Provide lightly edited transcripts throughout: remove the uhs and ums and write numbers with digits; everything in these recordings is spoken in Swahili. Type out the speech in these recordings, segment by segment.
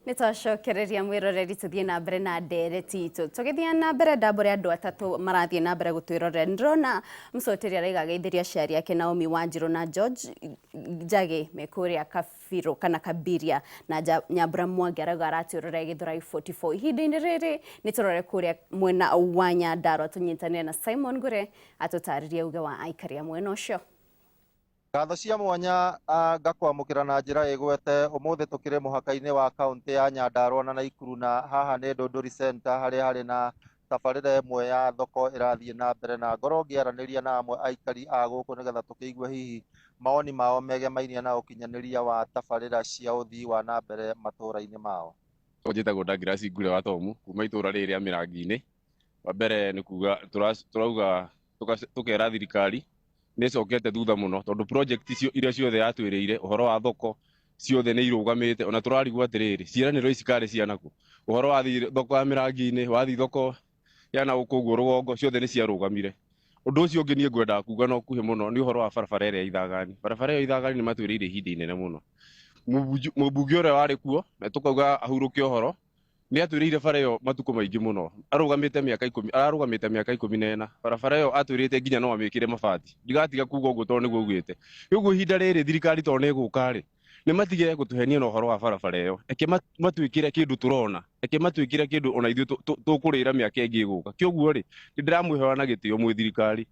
Nitwacokereria mwiroreri tuthie na mbere na ndereti itu tugithia na mbere ndambure andu atatu marathie na mbere gutwirorera ndrona mcoteri araiga geithiria ciari yake Naomi Wanjiru na George Njagi mekuria Kabiro kana Kabiria na Nyambura Mwangi arauga aratwirorera Githurai 44 ihinda-ini riri niturore kuria mwena wa Nyandarua tunyitanire na Simon Ngure atutaririe uge wa aikari a mwena ucio. Ngatho cia mwanya ngakwamukira na njira igwete umuthi tukire muhaka-ini wa kaunti ya Nyandarua na Naikuru na haha ni Ndunduri Center hari na tabarĩra ĩmwe ya thoko irathie na mbere na ngoro ngiaraniria na amwe aikari a guku nigetha tukiigua hihi maoni mao megemainie na ũkinyanĩria wa tabarĩra cia ũthii wa na mbere matũra-ini mao. Njĩtagwo Ndangirasi Ngure wa Tomu kuma itũra rĩrĩ rĩa Mĩrangi-inĩ. Wa mbere nĩ kuga turauga tukera thirikari nicokete thutha muno tondu project icio iria ciothe yatwirĩire uhoro wa thoko ciothe nĩ irugamĩte ona turarigwo atirĩrĩ ciĩranĩro ici karĩ cianaku uhoro wa thoko ya Mĩrangi-inĩ wathi thoko yana gũkũguo rũgongo ciothe nĩ ciarũgamire. Ũndũ ũcio ũngĩ niĩ ngwenda kuga no kuhe muno nĩ uhoro wa barabara ĩrĩa ya Ithagani. Barabara ĩyo Ithagani nĩ matwĩrĩire ihinda inene muno. Mũmbunge ũrĩa warĩ kuo na tukauga ahurũke ũhoro nĩ atwĩrĩire bara ĩyo matuko maingĩ muno. Arũgamĩte mĩaka 14. Barabara ĩyo atwĩrĩte nginya no amĩkĩre mabati. Ndigatiga kuga ũguo tondũ nĩguo augĩte. Ũguo ihinda rĩrĩ thirikari tondũ nĩ ĩgũka-rĩ nĩ matige gũtũhenia na ũhoro wa barabara ĩyo. Eke matwĩkĩre kĩndũ turona. Eke matwĩkĩre kĩndũ ona ithuĩ tũkũrĩra mĩaka ĩngĩ ĩgũka. Kĩoguo-rĩ nĩ ndĩramwĩhoya na gĩtĩo mwĩ thirikari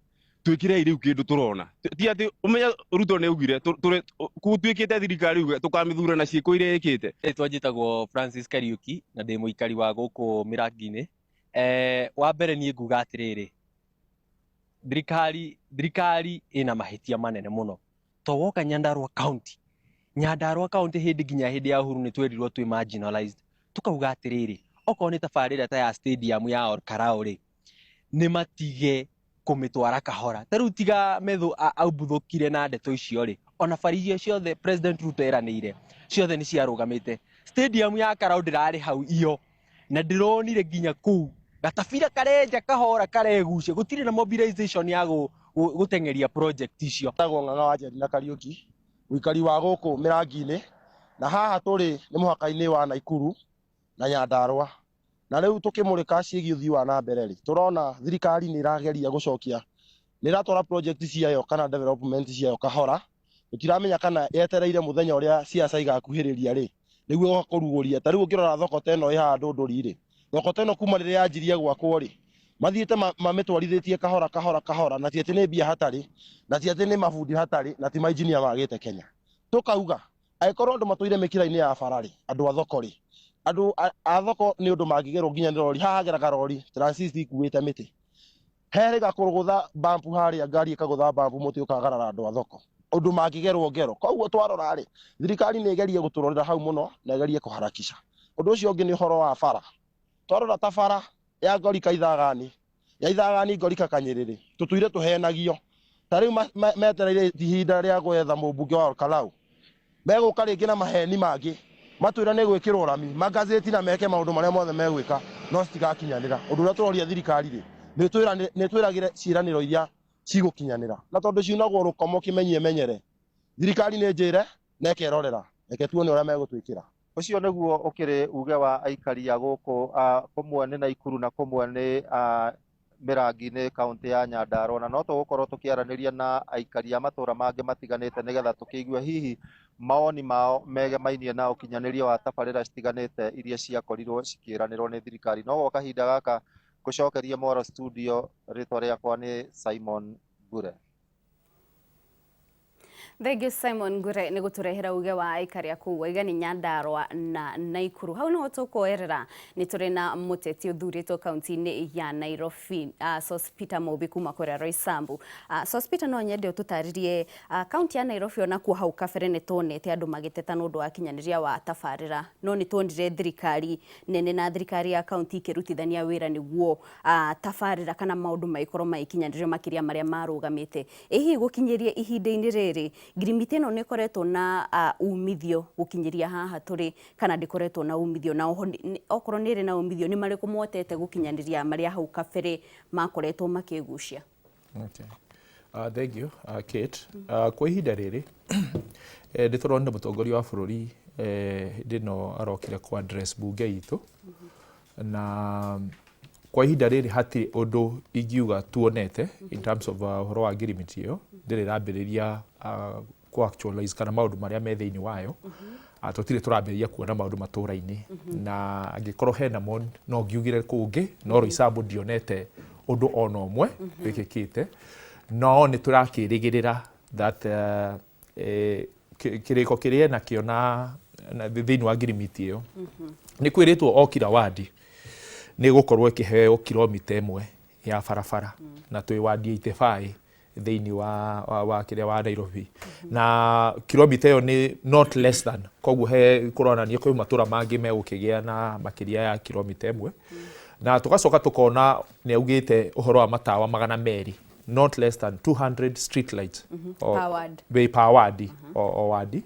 twĩkĩrei rĩu kĩndũ turona. Ti atĩ ũmenya Ruto nĩ augire twĩkĩte thirikari uge tũkamĩthurana ciĩko iria ĩkĩte. Rĩtwa njĩtagwo Francis Kariuki na ndĩ mũikari wa gũkũ Mĩrangi-inĩ. Wa mbere niĩ nguga atĩrĩrĩ, thirikari ĩna mahĩtia manene mũno. To woka Nyandarua County hĩndĩ nginya hĩndĩ ya Uhuru nĩ twerirwo twĩ marginalized. Tukauga atĩrĩrĩ, okorwo nĩ tabarĩra ta ya stadium ya Olkarao-rĩ nĩ matige kũmĩtwara kahora. Ta rĩu tiga methu aumbũthũkire na ndeto icio-rĩ, ona bari icio ciothe President Ruto eranĩire ciothe nĩ ciarũgamĩte. Stadium ya Karau ndĩrarĩ hau iyo na ndĩronire nginya kũu gatabira karenja kahora karegucia gũtirĩ na mobilization ya gũteng'eria project icio. Tagwo Ng'ang'a wa Njeri na Kariuki mũikari wa gũkũ Mĩrangi-inĩ na haha tũrĩ nĩ mũhaka-inĩ wa Naikuru na Nyandarua. Na rĩu tukimurika ciĩgiĩ ũthii wa na mbere-rĩ turona thirikari nĩ irageria gũcokia nĩ iratwara project ciayo kana development ciayo kahora. Tutiramenya kana yetereire muthenya ũrĩa siasa igakuhĩrĩria-rĩ nĩguo kũrugũria. Ta rĩu ũngĩrora thoko ta ĩno ĩ haha Ndũndũri-rĩ, thoko ta ĩno kuma rĩrĩa yanjirie gwakwo-rĩ mathiĩte mamĩtwarithĩtie kahora na ti atĩ nĩ mbia hatarĩ na ti atĩ nĩ mabundi hatarĩ na ti mainjinia magĩte Kenya. Tukauga angĩkorwo andũ matũire mĩkĩra-inĩ ya bara-rĩ, andũ a thoko-rĩ, andũ a thoko nĩ ũndũ mangĩgerwo nginya nĩ rori. Haha hageraga rori transit ikuĩte mĩtĩ herĩ gakũrũgũtha bambu harĩa ngari ĩkagũtha bambu mũtĩ ũkagarara andũ a thoko ũndũ mangĩgerwo ngero. Koguo twarora-rĩ thirikari nĩ ĩgerie gũtũrorera hau mũno na ĩgerie kũharakisha. Ũndũ ũcio ũngĩ nĩ ũhoro wa bara. Twarora ta bara ya Ngorika Ithagani Ngorika Kanyĩrĩ-rĩ tũtũire tũhenagio. Ta rĩu metereire ihinda rĩa gwetha mũmbunge wa Olkarau megũka rĩngĩ na maheni mangĩ matwĩra nĩ gwĩkĩrwo rami magazeti na meke maũndũ marĩa mothe megwĩka no citigakinyanĩra. Ũndũ ũrĩa tũroria thirikari-rĩ nĩ twĩragĩre ciĩranĩro iria cigũkinyanĩra na tondũ ciunagwo rũkomo kĩmenyere thirikari nĩ njĩre na ĩkerorera reke tuone ũrĩa megũtwĩkĩra. Ũcio nĩguo ũkĩrĩ uge wa aikari a gũkũ kũmwe nĩ Naikuru na kũmwe nĩ Mĩrangi-inĩ kaunti ya Nyandarua na no tũgũkorwo tũkĩaranĩria na aikari a matũra mangĩ matiganĩte nĩgetha tũkĩigue hihi maoni mao megemainie na ũkinyanĩria wa tabarĩra citiganĩte iria ciakorirwo cikĩranĩrwo nĩ thirikari. No gwa kahinda gaka ngũcokerie Moro studio, rĩtwa rĩakwa nĩ Simon Ngure. Thengiũ Simon Ngure nĩ gũtũrehera uge wa aikari a kũu Waigani, Nyandarua na Naikuru. Hau no tũkũerera nĩ tũrĩ na mũteti ũthurĩtwo kaunti-inĩ ya Nairobi, Sospeter Mũmbi kuma kũrĩa Roysambu. Sospeter, no nyende ũtũtarĩrie kaunti ya Nairobi ona kuo hau kabere nĩ tuonete andũ magĩteta nĩ ũndũ wa kinyanĩria wa tabarĩra, no nĩ tuonire thirikari nene na thirikari ya kaunti ikĩrutithania wĩra nĩguo tabarĩra kana maũndũ maikorwo magĩkinyanĩrio makĩria marĩa marũgamĩte. Hihi gũkinyĩria ihinda-inĩ rĩrĩ ngirimiti ĩno nĩ ĩkoretwo na umithio gũkinyĩria haha tũrĩ kana ndĩkoretwo na umithio, na okorwo nĩ ĩrĩ na umithio nĩ marĩkũ mwotete gũkinyanĩria marĩa hau kabere makoretwo makĩgucia? Thank you, Kate. Kwa ihinda rĩrĩ ndĩtũronire mũtongoria wa bũrũri hĩndĩ ĩno arokire ku address bunge itũ na kwa ihinda rĩrĩ hatirĩ ũndũ ingiuga tuonete in terms of ũhoro wa ngirimiti ĩyo ndĩrĩ ĩrambĩrĩria ku actualize kana maũndũ marĩa me thĩinĩ wayo tũtirĩ tũrambĩrĩria kuona maũndũ matũũra-inĩ na angĩkorwo hena mo no ngiugire kũngĩ no Roysambu ndionete ũndũ ona ũmwe wĩkĩkĩte no nĩ tũrakĩrĩgĩrĩra that kĩrĩko kĩrĩa nakĩo na thĩinĩ wa ngirimiti ĩyo nĩ kwĩrĩtwo o kila wadi nĩ gũkorwo ĩkĩheo kilomita ĩmwe ya barabara na twĩ wadi 85 thĩinĩ wa kĩrĩa wa Nairobi na kilomita ĩyo nĩ not less than koguo he kũronania kwĩ matũra mangĩ megũkĩgĩa na makĩria ya kilomita ĩmwe na tũgacoka tũkona nĩ augĩte ũhoro wa matawa 200 not less than 200 street lights per ward o wadi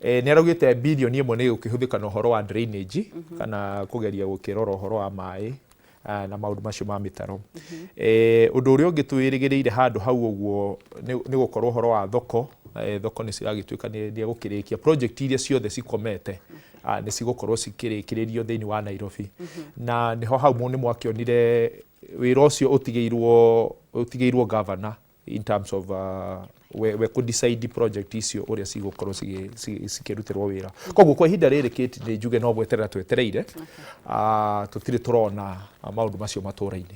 nĩ araugĩte bilioni 1 nĩ gũkĩhũthĩka na ũhoro wa drainage kana kũgeria gũkĩrora ũhoro wa maĩ na maũndũ macio ma mĩtaro ũndũ ũrĩa ũngĩ twĩrĩgĩrĩire handũ hau ũguo nĩ gũkorwo ũhoro wa thoko nĩ ciragĩtuĩka nĩ gũkĩrĩkia project iria ciothe cikomete nĩ cigũkorwo cikĩrĩkĩrĩrio thĩinĩ wa Nairobi na nĩho hau nĩ mwakĩonire wĩra ũcio ũtigĩirwo governor in terms of we could decide project icio ũrĩa cigũkorwo cikĩrutĩrwo wĩra koguo kwa ihinda rĩrĩ Kate nĩ njuge no gweterera twetereire tũtirĩ tũrona maũndũ macio matũũra-inĩ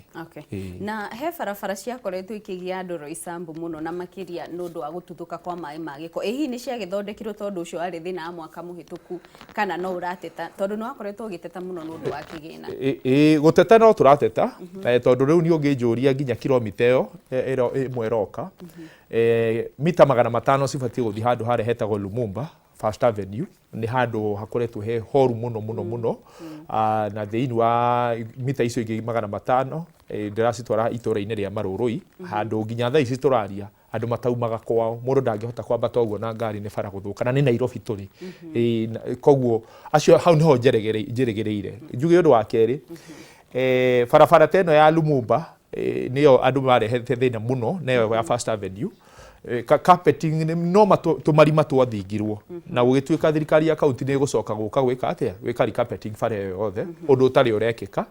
na he barabara ciakoretwo ikĩgia andũ Roysambu mũno na makĩria nĩ ũndũ wa gũtuthũka kwa maĩ ma gĩko hihi nĩ ciagĩthondekirwo tondũ ũcio warĩ thĩna wa mwaka mũhĩtũku kana no ũrateta tondũ nĩ wakoretwo ũgĩteta mũno nĩ ũndũ wa kĩgĩna gũteta no tũrateta tondũ rĩu nĩ ũngĩnjũria nginya kilomita ĩyo ĩmwe ĩroka mita 500 cibatiĩ gũthiĩ handũ harĩa hetagwo Lumumba First Avenue nĩ handũ hakoretwo he horu mũno na thĩinĩ wa mita icio ingĩ 500 ndĩracitwara itũũra-inĩ rĩa Marũrũi handũ nginya thaa ici tũraria andũ mataumaga kwao mũndũ ndangĩhota kwambata ũguo na ngari nĩ bara gũthũka na nĩ Nairobi tũrĩ koguo acio hau niho njĩrĩgĩrĩire njuge ũndũ wa kerĩ barabara teno ya Lumumba nĩyo andũ marehete thĩna mũno nayo ya First Avenue carpeting no tũmarima twathingirwo na gũgĩtuĩka thirikari ya kaunti nĩ gũcoka gũka gwĩka atĩa gwĩka carpeting bara ĩyo yothe ũndũ ũtarĩ ũrekĩka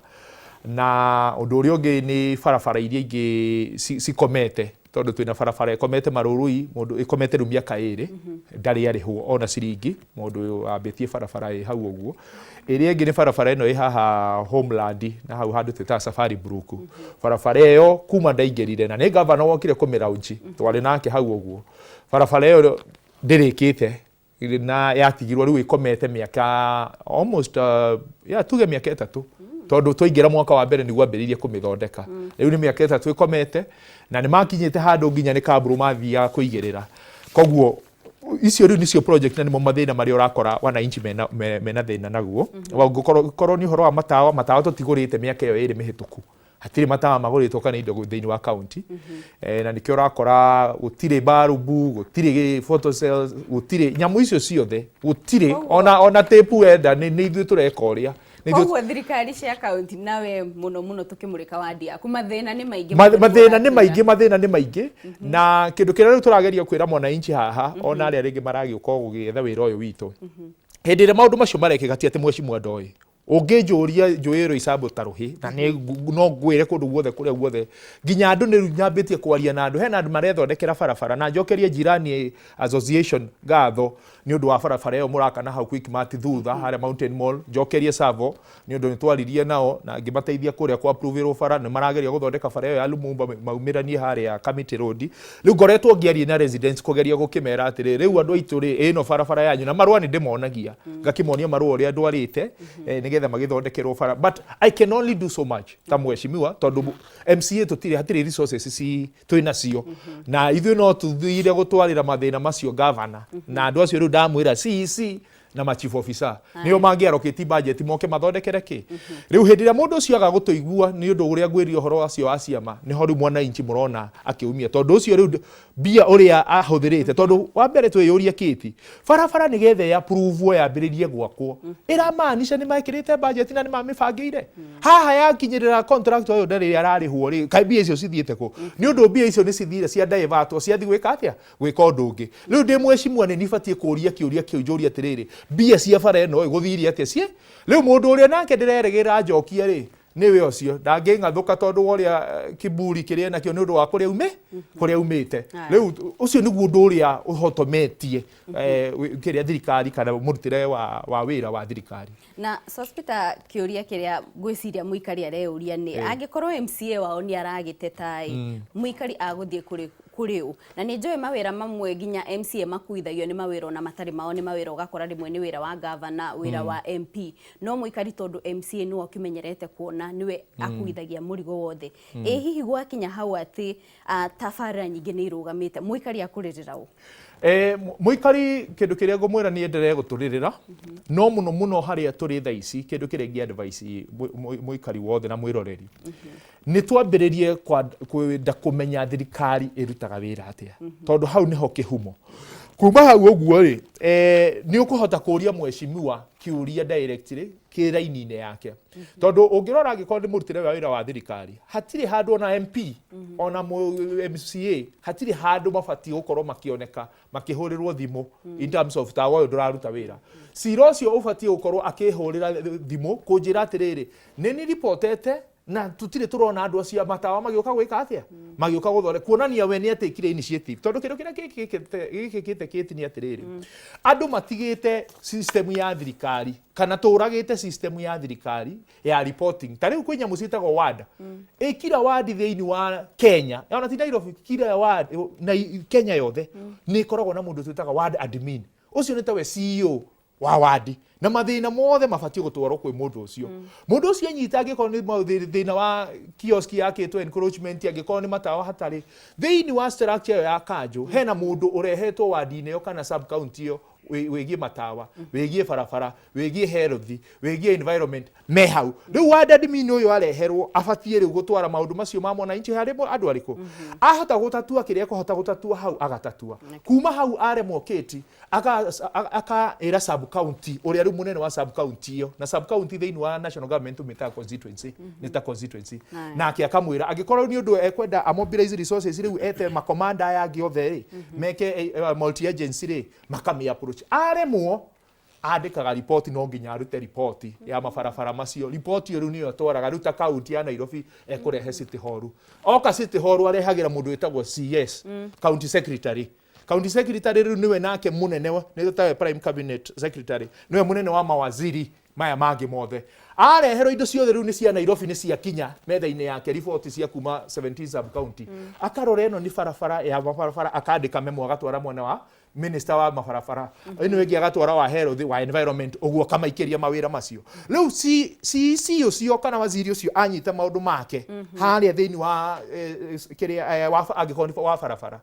na ũndũ ũrĩa ũngĩ nĩ barabara iria ingĩ cikomete tondũ twĩna barabara ĩkomete Marũrũi mũndũ ĩkomete rĩu mĩaka 2 ndarĩ arĩhwo ona ciringi mũndũ ambĩtie barabara ĩ hau ũguo ĩrĩa ĩngĩ nĩ barabara ĩno ĩ haha Homeland na hau handũ twĩtaga Safari Brook barabara ĩyo kuma ndaingĩrire na nĩ governor wokire kũmĩraunji twarĩ nake hau ũguo barabara ĩyo ndĩrĩkĩte na yatigirwo rĩu ĩkomete mĩaka almost tuge mĩaka 3 tondũ twaingĩra mwaka wa mbere nĩguo ambĩrĩirie kũmĩthondeka rĩu nĩ mĩaka 3 ĩkomete na nĩ makinyĩte handũ nginya nĩ kamburu mathiaga kũigĩrĩra koguo icio rĩu nĩcio project na nĩmo mathĩna marĩa ũrakora wananchi mena thĩna naguo gũkorwo nĩ ũhoro wa matawa tũtigũrĩte mĩaka ĩyo 2 mĩhĩtũku hatirĩ matawa magũrĩtwo kana indo thĩinĩ wa county na nĩkĩo ũrakora gũtirĩ barubu gũtirĩ photo cells gũtirĩ nyamũ icio ciothe gũtirĩ ona tape wenda nĩ ithuĩ tũreka ũrĩa koguo thirikari cia kaunti nawe mũno tũkĩmũrĩka wadi yaku mathĩna nĩ maingĩ na kĩndũ kĩrĩa rĩu tũrageria kwĩra mwananchi haha ona arĩa rĩngĩ maragĩũka gũgĩetha wĩra ũyũ witũ hĩndĩ ĩrĩa maũndũ macio marekĩka ti atĩ mwecimu ndoĩ ũngĩnjũria njũĩ Roysambu tarũhĩ na no ngwĩre kũndũ guothe kũrĩa guothe nginya andũ nĩ nyambĩtie kwaria na andũ hena andũ marethondekera barabara na njokerie jirani association ngatho nĩ ũndũ wa barabara ĩyo mũrakana hau Quickmart thutha harĩa Mountain Mall njokerie Savo nĩ ũndũ nĩ twaririe nao na ngĩmateithia kũrĩa kwa approve bara nĩ marageria gũthondeka bara ĩyo ya Lumumba maumĩranie harĩa Kamiti Road rĩu ngoretwo ngĩaria na residents kũgeria gũkĩmera atĩrĩ rĩu andũ aitũ rĩ ĩno barabara yanyu na marũa nĩ ndĩmonagia ngakĩmonia marũa ũrĩa ndwarĩte nĩgetha magĩthondekerwo bara but I can only do so much ta mweshimiwa tondũ MCA hatirĩ resources twĩ nacio na ithuĩ no tũthire gũtwarĩra mathĩna macio governor na andũ acio rĩu ndamwĩra CEC na ma chief officer nĩo mangĩarokĩti budget moke mathondekere kĩ rĩu hĩndĩ ĩrĩa mũndũ ũcio aga gũtũigua nĩ ũndũ ũrĩa ngwĩrio ũhoro acio wa ciama nĩho rĩu mwananchi mũrona akĩumia tondũ ũcio rĩu mbia ũrĩa ahũthĩrĩte tondũ wa mbere twĩyũria Kĩti barabara nĩgetha ya approve yambĩrĩrie gwakwo ĩramaanisha nĩ mekĩrĩte budget na nĩ mamĩbangĩire haha yakinyĩrĩra contractor ũyũ ndarĩ ararĩhwo rĩ kaĩ mbia icio cithiĩte kũ nĩ ũndũ mbia icio nĩ cithire cia divert ciathi gwĩka atĩa gwĩka ũndũ ũngĩ rĩu ndĩ mwecimu nĩ nibatiĩ kũũria kĩũria kĩu njũria atĩrĩrĩ mbia cia bara ĩno gũthire atĩa cie rĩu mũndũ ũrĩa nake ndĩreregĩra njokia rĩ niwe ũcio ndangĩng'athũka tondũ ũrĩa kiburi kĩrĩa nakĩo nĩ ũndũ wa kũrĩa umĩte rĩu ũcio nĩguo ũndũ ũrĩa ũhotometie kĩrĩa thirikari kana mũrutĩre wa wĩra wa thirikari. Na Sospita kĩũria kĩrĩa ngwĩciria mũikari areyũria nĩ angĩkorwo MCA wao nĩ aragĩteta mũikari agũthiĩ kũrĩ ũ na nĩ njũĩ mawĩra mamwe nginya MCA makuithagio nĩ mawĩra ona matarĩ mao nĩ mawĩra ũgakora rĩmwe nĩ wĩra wa gavana wĩra wa MP no mũikari tondũ MCA nĩwe ũkĩmenyerete kuona nĩwe akuithagia mũrigo wothe ĩ hihi gwakinya hau atĩ tabarĩra nyingĩ nĩ irũgamĩte mũikari akũrĩrĩra ũ? Mũikari kĩndũ kĩrĩa ngũmwĩra nĩ endelee gũtũrĩrĩra no mũno harĩa tũrĩ thaa ici kĩndũ kĩrĩa ngĩ-advise mũikari wothe na mwĩroreri nĩ twambĩrĩrie kwenda kũmenya thirikari ĩrutaga wĩra atĩa tondũ hau nĩho kĩhumo kuma hau ũguo rĩ nĩ ũkũhota kũria mheshimiwa kĩũria directly kĩraini-inĩ yake tondũ ũngĩrora angĩkorwo nĩ mũrutĩre wa wĩra wa thirikari hatirĩ handũ ona MP ona MCA hatirĩ handũ mabatiĩ gũkorwo makĩoneka makĩhũrĩrwo thimũ in terms of ta woyũ ndũraruta wĩra cira ũcio ũbatiĩ gũkorwo akĩhũrĩra thimũ kũnjĩra atĩrĩrĩ nĩ ribotete na tutire turona andu acia matawa magĩũka gwĩka atĩa magĩũka gũthore kuonania we nĩ atĩkire initiative tondũ kĩndũ kĩrĩa gĩkĩte nĩ atĩrĩrĩ andũ matigĩte system ya thirikari kana tũragĩte system ya thirikari ya reporting ta rĩu kwĩ nyamũ ciĩtagwo ward kila ward thĩinĩ wa Kenya ona ti Nairobi kila ward na Kenya yothe nĩ ikoragwo na mũndũ twĩtaga ward admin ũcio nĩ tawe CEO wa wadi na mathĩna mothe mabatiĩ gũtwarwo kwĩ mũndũ ũcio anyita angĩkorwo nĩ thĩna wa kiosk yakĩtwo encroachment angĩkorwo nĩ matawa hatarĩ thĩinĩ wa structure ya kanjũ hena mũndũ ũrehetwo wadi-inĩ ĩyo kana sub county ĩyo wĩgiĩ matawa wĩgiĩ barabara wĩgiĩ health wĩgiĩ environment me hau rĩu ward admin ũyũ areherwo abatiĩ rĩu gũtwara maũndũ macio ma mwananchi harĩ andũ arĩkũ ahota gũtatua kĩrĩa kũhota gũtatua hau agatatua kuma hau aremwo kĩti akaĩra sub county ũrĩa rĩu mũnene wa sub county ĩyo na sub county thĩinĩ wa national government ũmĩtaga constituency nĩ ta constituency nake akamwĩra angĩkorwo nĩ ũndũ ekwenda mobilize resources rĩu ete makomanda yangĩ othe rĩ meke multi agency rĩ makamĩ approach aremwo andĩkaga report no nginya arute report ya mabarabara macio report ĩyo rĩu nĩyo twaraga rĩu ta county ya Nairobi ekũrehe city hall oka city hall arehagĩra mũndũ wĩtagwo CS county secretary rĩu niwe nake mũnene nĩ tawe prime cabinet secretary niwe mũnene wa mawaziri maya mangĩ mothe areherwo indo ciothe rĩu nĩ cia Nairobi nĩ ciakinya metha-inĩ yake report cia kuma 17 sub county akarora ĩno nĩ barabara ya mabarabara akandĩka memo agatwara mwena wa minister wa mabarabara ĩno ĩngĩ agatwara wa health wa environment ũguo kamaikĩria mawĩra macio rĩu CC ũcio kana waziri ũcio anyita maũndũ make harĩa thĩinĩ wa kĩrĩa angĩkorwo nĩ wa barabara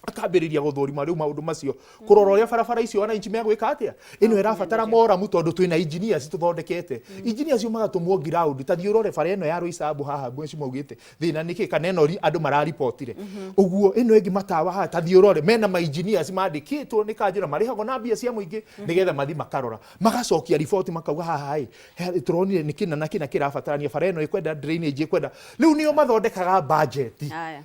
akambĩrĩria gũthũrima rĩu maũndũ macio kũrora ũrĩa barabara icio wananchi megwĩka atĩa ĩno ĩrabatara moramu tondũ twĩna engineers tũthondekete engineers cio magatũmwo ground ta thiĩ ũrore bara ĩno ya Roysambu haha mweci maugĩte thĩna nĩkĩ kana ĩno andũ mararipotire ũguo ĩno ĩngĩ matawa haha ta thiĩ ũrore mena ma engineers mandĩkĩtwo nĩ kanjĩra marĩhagwo na mbia cia mũingĩ nĩgetha mathi makarora magacokia report makauga haha tũronire nĩ kĩna na kĩna kĩrabatarania bara ĩno ĩkwenda drainage ĩkwenda rĩu nĩo mathondekaga budget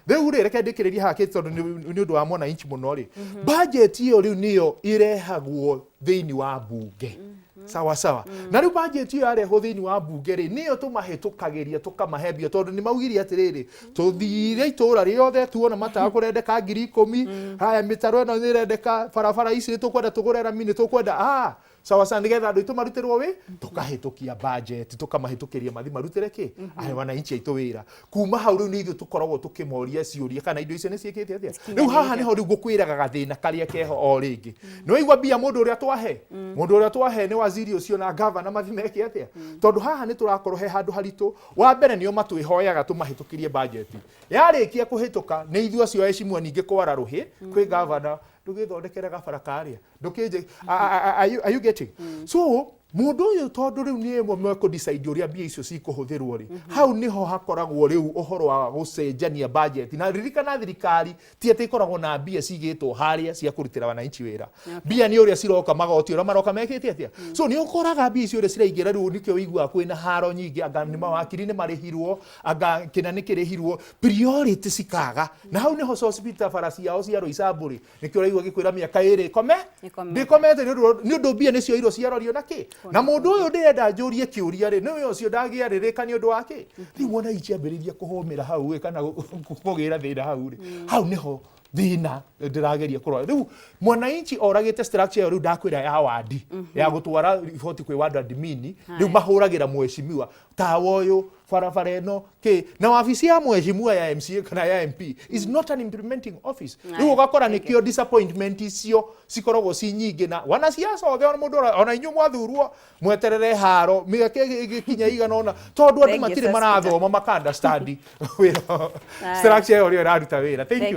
rĩu rĩ reke ndĩkĩrĩrie haha tondũ nĩ ũndũ wa mwananchi mũno rĩ budget ĩyo rĩu nĩyo ĩrehagwo thĩinĩ wa bunge sawa na rĩu budget ĩyo yarehwo thĩinĩ wa bunge rĩ nĩyo tũmahĩtũkagĩria tũkamahembia tondũ nĩ maugire atĩrĩrĩ tũthire itũra rĩothe tuona matawa kũrendeka 10,000 haya mĩtaro ĩno nĩ ĩrendeka barabara ici tũkwenda tũgũre rami nĩ tũkwenda sawa nĩgetha andũ aitũ marutĩrwo wĩ tũkahĩtũkia budget tũkamahĩtũkĩria mathi marutĩre kĩ wananchi aitũ wĩra kuma hau rĩu nĩ ithuĩ tũkoragwo tũkĩmoria ciũria kana indo icio nĩ ciĩkĩte atĩa rĩu haha nĩho rĩu ngũkwĩraga gathĩna karĩa keho o rĩngĩ nĩ waigua mbia mũndũ ũrĩa twahe nĩ waziri ũcio na gavana mathi meke atĩa tondũ haha nĩ tũrakorwo he handũ haritũ wa mbere nĩo matwĩhoyaga tũmahĩtũkĩrie budget yarĩkia kũhĩtũka nĩ ithuĩ acio ecimwe ningĩ kwara rũhĩ kwĩ gavana ndũgĩthondekere gabara karĩa ndũkĩnje are you getting so mundu uyu tondu riu ni mwe ku decide uria mbia icio cikuhuthirwo ri hau niho hakoragwo riu uhoro wa gucenjania budget na ririkana thirikari ti ati ikoragwo na mbia cigitwo haria cia kurutira wananchi wira mbia ni uria ciroka magoti uria maroka mekite atia so ni ukoraga mbia icio uria ciraingira riu nikio wigua kwina haro nyingi anga ni mawakiri ni marihirwo anga kina ni kirihirwo priority cikaga na hau niho hospital farasi yao cia roisaburi nikio raigua gikwira miaka iri kome ndikomete ni undu mbia nicio iro ciarorio naki na mundu uyu ndirenda njurie kiuria ri niwe ucio ndagia ririka ni undu wake riu wona ichiambiriria kuhumira hau kana kugira thina hau ri hau niho thina ndirageria kurora riu mwananchi oragite structure riu ndakwira ya wadi ya gutwara riboti kwi ward admin riu mahuragira mweshimiwa tawa uyu barabara ino na wabici ya mweshimiwa ya MCA kana ya MP is not an implementing office riu ugakora nikio disappointment icio cikoragwo ci nyingi na wana siasa othe ona mundu ona inyu mwathurwo mweterere haro miake gikinya igana ona tondu andu matire marathoma makanda study structure yo rio raruta wira thank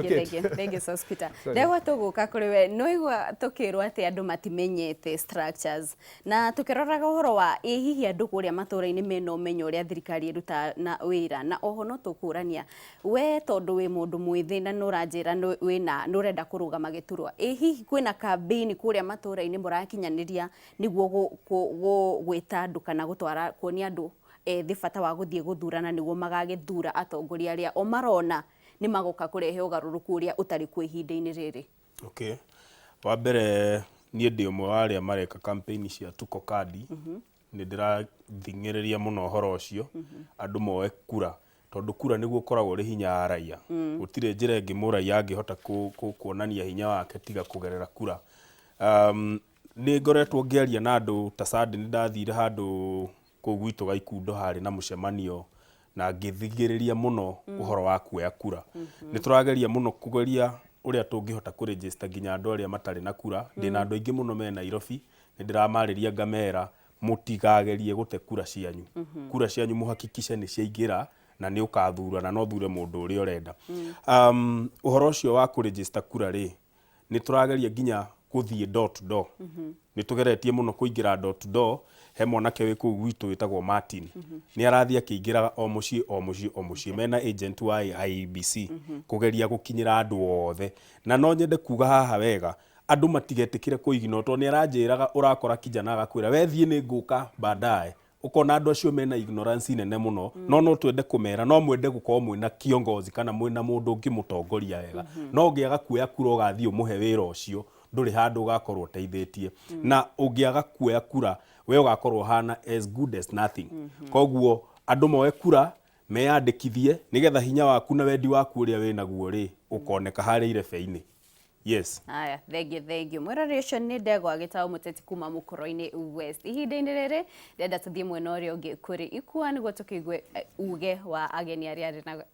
you hospital ndegwa tuguka kuri we noigwa tukirwo ati andu matimenyete structures na tukiroraga uhoro wa hihi andu kuria matura-ini mena umenyo uria thirikari iruta na wira na oho no tukurania we tondu wi mundu mwithi na nuranjira wina nurenda kurugama giturwa hihi kwina campaign kuria matura-ini murakinyaniria niguo gwita andu kana gutwara kuonia andu ethi bata wa guthie guthurana niguo magagithura atongoria aria o marona ni magoka kurehe ugaruruku uria utari ku ihinda-ini riri. Okay, wa mbere nie ndi umwe wa aria mareka campaign cia tuko kadi ni ndirathingiriria muno horo ucio andu moe kura tondu kura niguo koragwo ri hinya ya raia gutire njira ingi muraia angihota kuonania hinya wake tiga kugerera kura. Ni ngoretwo ngiaria na andu ta Sadi ni ndathire handu ku gwitu gaikundo hari na mucemanio na ngithigiriria muno uhoro wa kuoya kura ni turageria muno kugeria uria tungihota ku register ginya andu aria matari na kura ndina andu aingi muno me Nairobi ni ndiramariria ngamera mutigagerie gute kura cianyu kura cianyu muhakikishe ni ciaingira na ni ukathura na no thure mundu uria urenda uhoro ucio wa ku register kura ri ni turageria ginya kuthie door to door ni tugeretie muno kuingira door to door he mwanake wi ku gwitu witagwo Martin ni arathia kiingiraga o muci mena agent wa IEBC kugeria gukinyira andu othe na no nyende kuga haha wega andu matigetikire kuigino to ni aranjiraga urakora kijana agakwira we thie ni nguka baadaye ukona andu acio mena ignorance nene muno no twende kumera no mwende gukorwo mwina kiongozi kana mwina mundu ungi mutongoria wega no ngiaga kuoya kura ugathie umuhe wira ucio nduri handu ugakorwo teithitie na ungiaga kuoya kura we ugakorwo hana as good as nothing koguo andu moe kura meyandikithie nigetha hinya waku na wendi waku uria winaguo ri ukoneka hari irebe-ini. Yes. Aya, thank you. Mwirori ucio ni Ndegwa Gitau Muteti kuma Mukoro-ini West. Ihinda-ini riri ndenda tuthie mwena uria ungi kuri ikua niguo tukiigue uge wa ageni aria ari na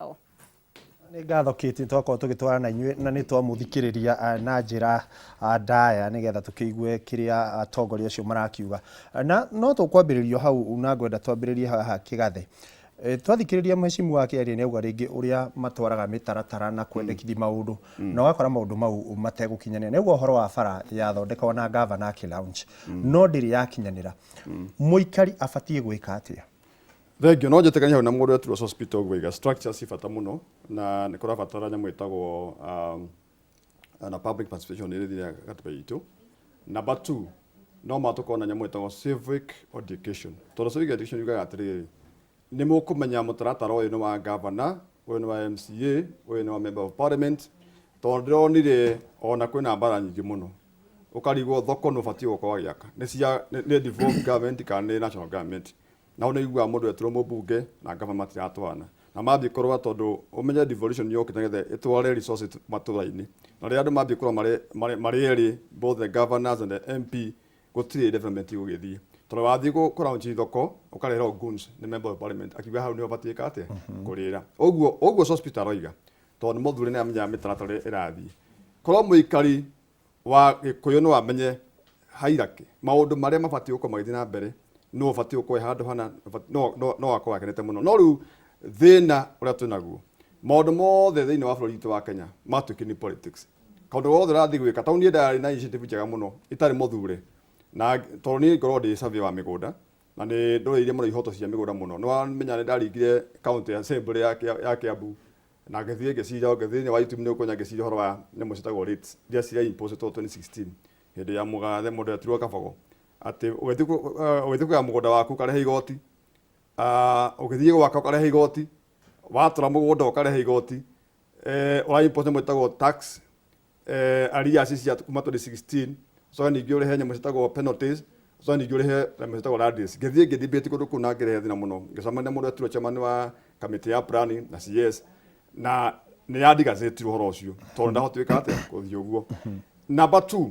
ni ngatho kiti twakorwo tugitwarana inyue na ni twamuthikiriria na njira ndaya nigetha tukiigue kiria atongoria acio marakiuga na no tukwambiririo hau na ngwenda twambiririe haha Kigathe twathikiriria mheshimiwa wake aria ni auga ringi uria matwaraga mitaratara na kwendekithia maundu na wakora maundu mau mategukinyanira niguo horo wa bara ya thondekwa na governor lounge no ndiri yakinyanira muikari abatie gwika atia. Thengio no njetekania hau na mundu wetu hospital gwiga structure ci bata muno na ni kurabatara nyamu itagwo na public participation iri thira gatiba itu. Number 2 no matukona nyamu itagwo civic education tondu civic education yugaga atiriri ni mukumenya mutaratara uyu ni wa governor uyu ni wa MCA uyu ni wa member of parliament tondu ndironire ona kwina mbara nyingi muno ukarigwo thoko no bati gukorwo giaka ni devolved government kana ni national government na ona igua mundu eturo mubunge na government yatwana na mabi korwa tondu umenya devolution yo kitangethe itware resources matura-ini na ria andu mabi korwa mari eri both the governors and the MP gutire development igugithie tondu wathie gukora thoko ukarehera guns ni member of parliament akiuga hau ni obati kate kurira oguo hospital roiga tondu muthure ni amenya mitaratara irathie korwa muikari wa Gikuyu no amenye hairaki maundu maria mabati gukorwo magithie na mbere no bati ukwe handu hana no akwa akenete muno no riu thina uria twinaguo maundu mothe thiini wa bururi wa Kenya matwiki ni politics kaundu wothe rathi gwika tauni ndari na initiative njega muno itari muthure na tondũ niĩ ngorwo ndĩ survey wa mĩgũnda na nĩ ndũrĩire mũno ihoto cia mĩgũnda mũno nĩ wamenya nĩ ndaringire county assembly ya Kiambu na ngĩthiĩ ngĩcira ngĩthiĩ wa YouTube nĩ ũkonya ngĩcira ũhoro wa nyamũ ciĩtagwo rates iria cia imposed 2016 hĩndĩ ya mũgathe mũndũ etirwo Kabogo atĩ ũgĩthiĩ kuoya mũgũnda waku ũkarehe igoti ũgĩthiĩ gwaka ũkarehe igoti watũra mũgũnda ũkarehe igoti ũra impose nyamũ ciĩtagwo tax arrears cia kuma 2016 so ningĩ ũrehe nyamũ ciĩtagwo penalties so ningĩ ũrehe nyamũ ciĩtagwo radius ngĩthiĩ ngĩdebate kũndũ kũu na ngĩrehe thĩna mũno ngĩcemania mũndũ etirwo chairman wa kamĩtĩ ya planning na CS na nĩ yandigathĩtirwo ũhoro ũcio tondũ ndahotwĩka atĩ gũthiĩ ũguo. Number 2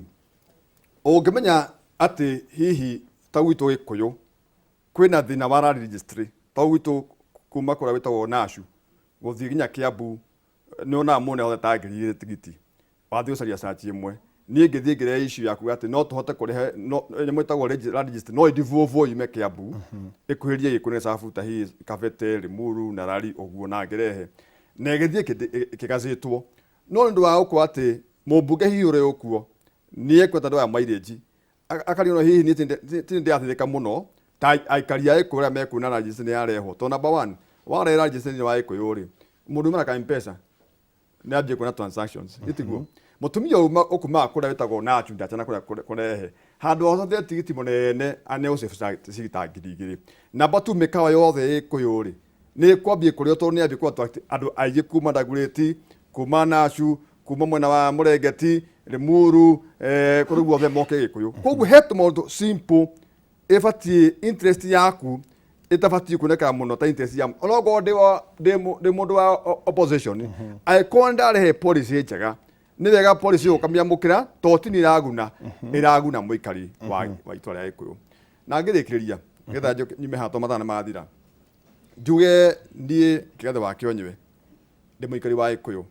ũngĩmenya atĩ hihi ta gwitũ Gĩkũyũ kwĩna thĩna wa land registry ta gwitũ kuma kũrĩa wĩtagwo Nashu gũthiĩ nginya Kiambu nĩ onaga mũndũ hothe ta ngiri tigiti wathiĩ ũcaria search ĩmwe niĩ ngĩthiĩ ngĩrehe issue yaku atĩ no tũhote kũrehe nyamũ ĩtagwo land registry no ĩndivũvũ yume Kiambu ĩkuhĩrie Gĩkũyũ nĩ sabuta hihi Kabete Limuru na Rari ũguo na ngĩrehe na gĩthiĩ kĩgacĩtwo no nĩ ũndũ wa gũkorwo atĩ mũmbunge hihi ũrĩ ũkuo nĩ ekwenda andũ aya mileage akariona hihi niĩ tĩ ndĩathĩrĩka mũno ta aikari a Gĩkũyũ arĩa mekuona registry nĩ yarehwo to number 1 warehe registry nĩ wa Gĩkũyũ rĩ mũndũ ũmana ka M-Pesa nĩ ambie kuona transactions itiguo mũtumia ũkumaga kũrĩa wĩtagwo Nachu ndachana kũrehe handũ hothe tigiti mũnene ane ũcibita ngiri igĩrĩ. Number 2 mĩkawa yothe Gĩkũyũ rĩ nĩ kwambie kũrĩa tondũ nĩ ambie kwa andũ aingĩ kuma Ndagurĩti kuma Nachu kuma mwena wa Mũrengeti Limuru kũrĩa guothe moke Gĩkũyũ koguo he tũmaũndũ simple ĩbatiĩ interest yaku ĩtabatiĩ kuoneka mũno ta interest ya onogo ndĩ mũndũ wa opposition angĩkorwo ndarehe policy njega nĩ wega policy ũkamĩamũkĩra toti nĩ ĩraguna mũikari wa itũra rĩa Gĩkũyũ. Na ngĩrĩkĩrĩria ngetha nyume hato mathana mathira njuge ndiĩ Kĩgathe wa Kĩonywe ndĩ mũikari wa Gĩkũyũ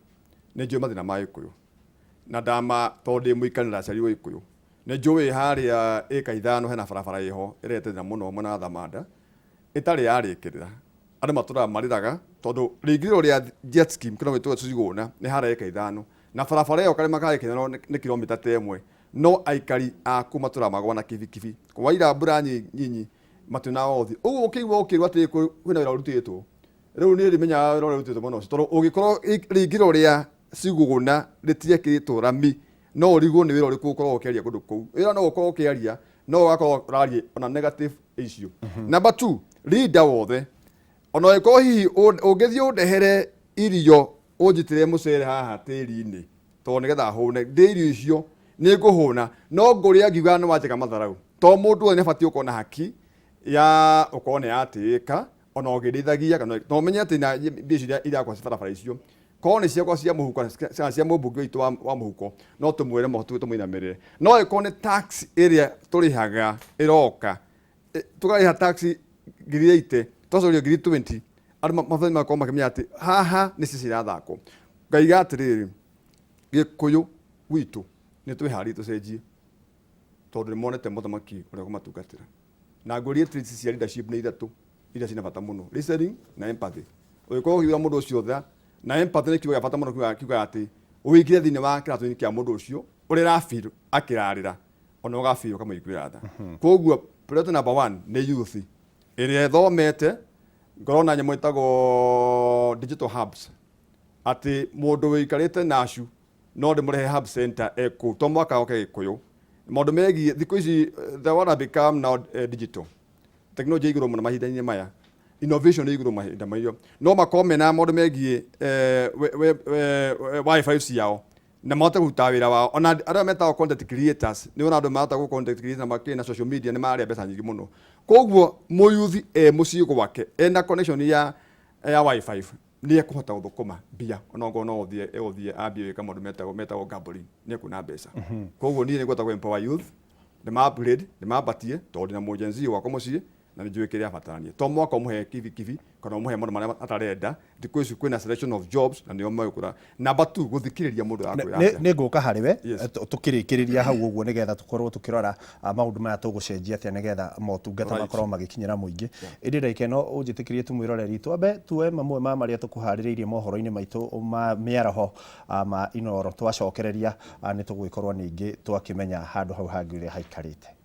nĩ njũĩ mathĩna ma Gĩkũyũ na ndama tondũ ndĩ mũikari ndaciarirwo Gĩkũyũ nĩ njũĩ harĩa ĩka ithano hena barabara ĩho ĩrehete thĩna mũno mwena wa Thamanda ĩtarĩ yarĩkĩrĩra andũ matũraga marĩraga tondũ rĩingĩrĩro rĩa jet scheme kana wĩtwo Cigũna nĩ harĩa ĩka ithano na barabara ĩyo karĩ makarĩkĩrwo nĩ kilomita ta ĩmwe no aikari aku matũraga magwa na kibikibi kwaira mbura nyinyi matuna othi ũguo ũkĩigua ũkĩrwo atĩ kwĩna wĩra ũrutĩtwo rĩu nĩ rĩmenyaga wĩra ũrĩa ũrutĩtwo mũno tondũ ũngĩkorwo rĩingĩrĩro rĩa Cigũna rĩtiekĩrĩtwo rami no ũrigwo nĩ wĩra ũrĩkũ ũkorwo ũkĩaria kũndũ kũu wĩra no ũkorwo ũkĩaria no ũgakorwo ũraria ona negative issue. Number 2 leader wothe ona ũngĩkorwo hihi ũngĩthiĩ ũndehere irio ũnjitĩre mũcere haha tĩri-inĩ tondũ nĩgetha hũne ndĩ irio icio nĩ ngũhũna no ngũrĩa ngiuga nĩ wanjĩka matharau to mũndũ wothe nĩ abatiĩ gũkorwo na haki ya ũkorwo nĩ yatĩĩka ona ũgĩrĩithagia kana no ũmenye atĩ na mbia icio irakwa barabara icio korwo nĩ ciakwa cia mũhuko kana cia mũmbunge witũ wa mũhuko no tũmwĩre tũmũinamĩrĩre no ĩkorwo nĩ tax ĩrĩa tũrĩhaga ĩroka tũkarĩha tax ngiri 80 twacorio ngiri 20 andũ mabũrũri makorwo makĩmenya atĩ haha nĩ cirathakwo ngaiga atĩrĩrĩ Gĩkũyũ witũ nĩ twĩharĩirie tũcenjie tondũ nĩ monete mũthamaki ũrĩa kũmatungatĩra na ngũrie traits cia leadership nĩ ithatũ iria cina bata mũno listening na empathy ũgĩkorwo ũkiuga mũndũ ũcio tha na empathy nĩ kiugo gĩa bata mũno kiuga atĩ ũingĩre thĩinĩ wa kĩratũ-inĩ kĩa mũndũ ũcio ũrĩa ũrafeel akĩrarĩra ona ũgafeel ũkamũiguĩra tha koguo priority number 1 nĩ youth ĩrĩa ĩthomete ngorona nyamũ ĩtagwo digital hubs atĩ mũndũ wĩikarĩte Nashu no ndĩmũrehe hub center eko to mwaka oke Gĩkũyũ maũndũ megiĩ thikũ ici the world have become now digital technology igũrũ mũno mahinda-inĩ maya innovation igũrũ mahinda mayo no makorwo mena maũndũ megiĩ wifi ciao na mahote kũruta wĩra wao ona arĩa metagwo content creators nĩ ona andũ marahota content creators na makĩrĩ na social media nĩ marĩa mbeca nyingĩ mũno koguo mũyuthi mũciĩ gwake ena connection ya wifi nĩ ekũhota gũthũkũma mbia ona ngo no ũthiĩ ambie wĩka maũndũ metagwo gambling nĩ ekuona mbeca koguo niĩ nĩ ngwenda kũ empower youth ndĩma-upgrade ndĩmabatie tondũ na mũjenzi wakwa mũciĩ na nĩ njũĩ kĩrĩa abatarania to mwaka ũmũhe kibikibi kana ũmũhe maũndũ marĩa atarenda thikũ ici kwĩna selection of jobs na nĩo magũkũra. Number 2 gũthikĩrĩria mũndũ akwĩra nĩ ngũka harĩwe tũkĩrĩkĩrĩria hau ũguo nĩgetha tũkorwo tũkĩrora maũndũ maya tũgũcenjia atĩa nĩgetha motungata makorwo magĩkinyĩra mũingĩ ĩndĩ ndagĩka ĩno ũnjĩtĩkĩrie tũmwĩroreri twambe tuoe mamwe ma marĩa tũkũharĩrĩirie mohoro-inĩ maitũ ma mĩaraho ma Inoro twacokereria nĩ tũgũgĩkorwo ningĩ twakĩmenya handũ hau hangĩ ũrĩa haikarĩte.